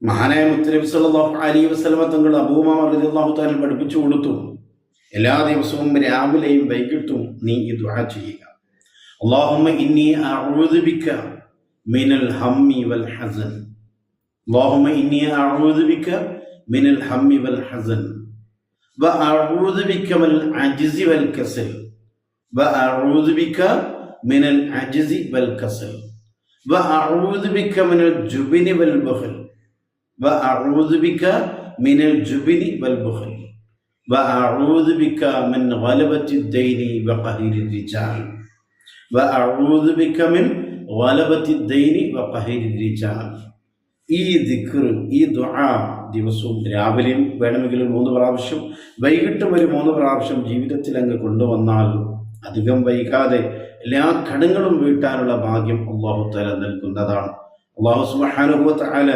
മഹാനായ മുത്തനബി സല്ലല്ലാഹു അലൈഹി വസല്ലമ തങ്ങൾ അബൂ ഉമാമ റളിയല്ലാഹു തആല പഠിപ്പിച്ചു കൊടുത്തു, എല്ലാ ദിവസവും രാവിലെയും വൈകിട്ടും നീ ഈ ദുആ ചെയ്യുക. അല്ലാഹുമ്മ ഇന്നി അഊദു ബിക മിനൽ ഹമ്മി വൽ ഹസൻ. അല്ലാഹുമ്മ ഇന്നി അഊദു ബിക മിനൽ ഹമ്മി വൽ ഹസൻ വ അഊദു ബിക മിനൽ അജ്സി വൽ കസൽ വ അഊദു ബിക മിനൽ അജ്സി വൽ കസൽ വ അഊദു ബിക മിനൽ ജുബ്നി വൽ ബഖൽ وأعوذ بك من الجبن والبخل وأعوذ بك من غلبة الدين وقهر الرجال وأعوذ بك من غلبة الدين وقهر الرجال. ഈ ദിക്ർ, ഈ ദുആ ദിവസവും രാവിലെയും വേണമെങ്കിൽ 3 പ്രാവശ്യം, വൈകിട്ടും ഒരു 3 പ്രാവശ്യം ജീവിതത്തിൽ അങ്ങ് കൊണ്ടുവന്നാൽ അധികം വൈകാതെ എല്ലാ കടങ്ങളും വീട്ടാനുള്ള ഭാഗ്യം അല്ലാഹു തആല നൽകുന്നതാണ്. അല്ലാഹു സുബ്ഹാനഹു വ തആല